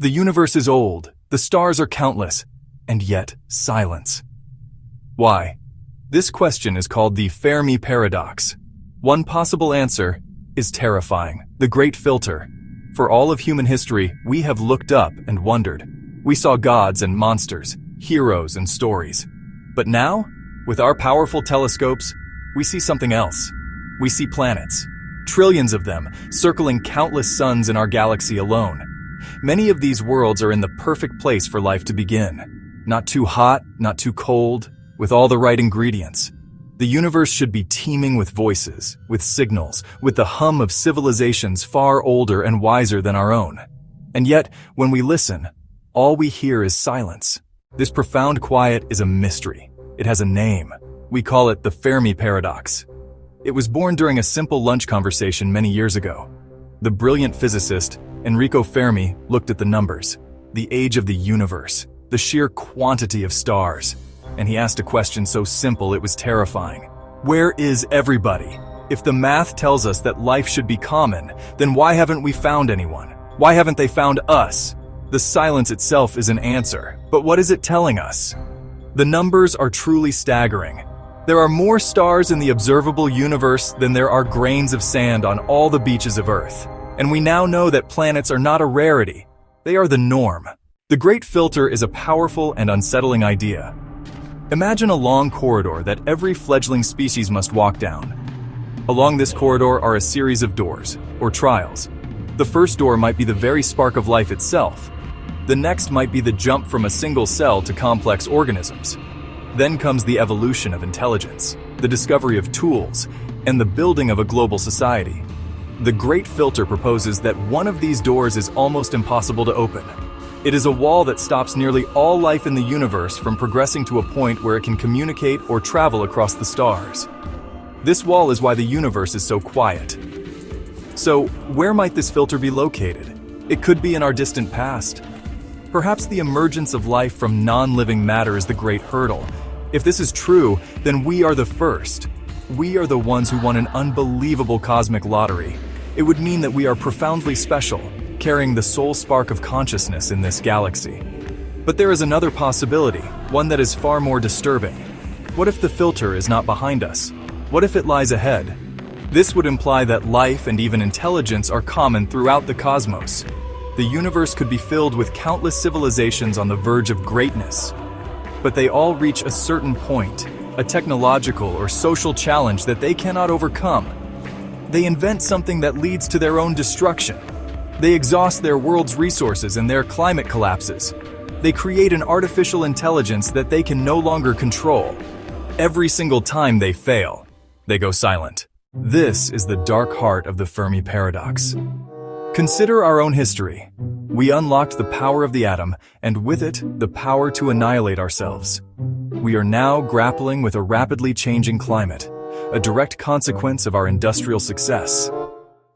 The universe is old, the stars are countless, and yet silence. Why? This question is called the Fermi paradox. One possible answer is terrifying, the great filter. For all of human history, we have looked up and wondered. We saw gods and monsters, heroes and stories. But now, with our powerful telescopes, we see something else. We see planets, trillions of them, circling countless suns in our galaxy alone. Many of these worlds are in the perfect place for life to begin. Not too hot, not too cold, with all the right ingredients. The universe should be teeming with voices, with signals, with the hum of civilizations far older and wiser than our own. And yet, when we listen, all we hear is silence. This profound quiet is a mystery. It has a name. We call it the Fermi paradox. It was born during a simple lunch conversation many years ago. The brilliant physicist, Enrico Fermi, looked at the numbers, the age of the universe, the sheer quantity of stars, and he asked a question so simple it was terrifying. Where is everybody? If the math tells us that life should be common, then why haven't we found anyone? Why haven't they found us? The silence itself is an answer, but what is it telling us? The numbers are truly staggering. There are more stars in the observable universe than there are grains of sand on all the beaches of Earth. And we now know that planets are not a rarity. They are the norm. The Great Filter is a powerful and unsettling idea. Imagine a long corridor that every fledgling species must walk down. Along this corridor are a series of doors, or trials. The first door might be the very spark of life itself. The next might be the jump from a single cell to complex organisms. Then comes the evolution of intelligence, the discovery of tools, and the building of a global society. The Great Filter proposes that one of these doors is almost impossible to open. It is a wall that stops nearly all life in the universe from progressing to a point where it can communicate or travel across the stars. This wall is why the universe is so quiet. So, where might this filter be located? It could be in our distant past. Perhaps the emergence of life from non-living matter is the great hurdle. If this is true, then we are the first. We are the ones who won an unbelievable cosmic lottery. It would mean that we are profoundly special, carrying the sole spark of consciousness in this galaxy. But there is another possibility, one that is far more disturbing. What if the filter is not behind us? What if it lies ahead? This would imply that life and even intelligence are common throughout the cosmos. The universe could be filled with countless civilizations on the verge of greatness. But they all reach a certain point, a technological or social challenge that they cannot overcome. They invent something that leads to their own destruction. They exhaust their world's resources and their climate collapses. They create an artificial intelligence that they can no longer control. Every single time they fail, they go silent. This is the dark heart of the Fermi paradox. Consider our own history. We unlocked the power of the atom, and with it, the power to annihilate ourselves. We are now grappling with a rapidly changing climate, a direct consequence of our industrial success.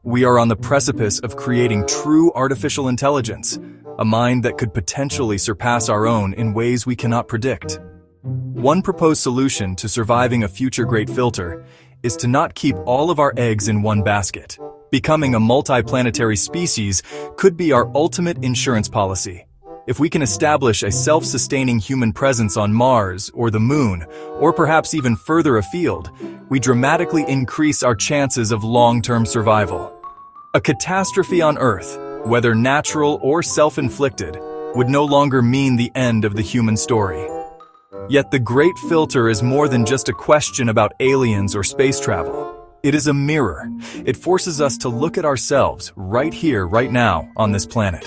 We are on the precipice of creating true artificial intelligence, a mind that could potentially surpass our own in ways we cannot predict. One proposed solution to surviving a future great filter is to not keep all of our eggs in one basket. Becoming a multi-planetary species could be our ultimate insurance policy. If we can establish a self-sustaining human presence on Mars or the Moon, or perhaps even further afield, we dramatically increase our chances of long-term survival. A catastrophe on Earth, whether natural or self-inflicted, would no longer mean the end of the human story. Yet the Great Filter is more than just a question about aliens or space travel. It is a mirror. It forces us to look at ourselves right here, right now, on this planet.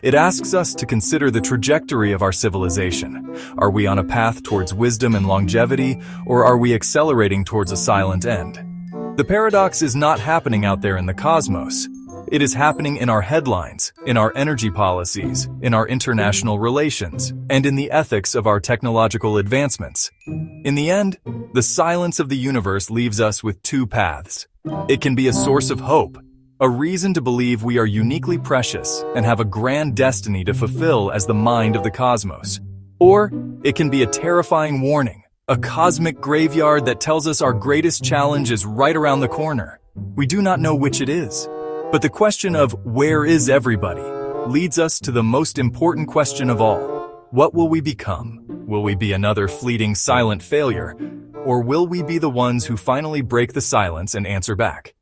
It asks us to consider the trajectory of our civilization. Are we on a path towards wisdom and longevity, or are we accelerating towards a silent end? The paradox is not happening out there in the cosmos. It is happening in our headlines, in our energy policies, in our international relations, and in the ethics of our technological advancements. In the end, the silence of the universe leaves us with two paths. It can be a source of hope, a reason to believe we are uniquely precious and have a grand destiny to fulfill as the mind of the cosmos. Or it can be a terrifying warning, a cosmic graveyard that tells us our greatest challenge is right around the corner. We do not know which it is. But the question of where is everybody leads us to the most important question of all. What will we become? Will we be another fleeting silent failure? Or will we be the ones who finally break the silence and answer back?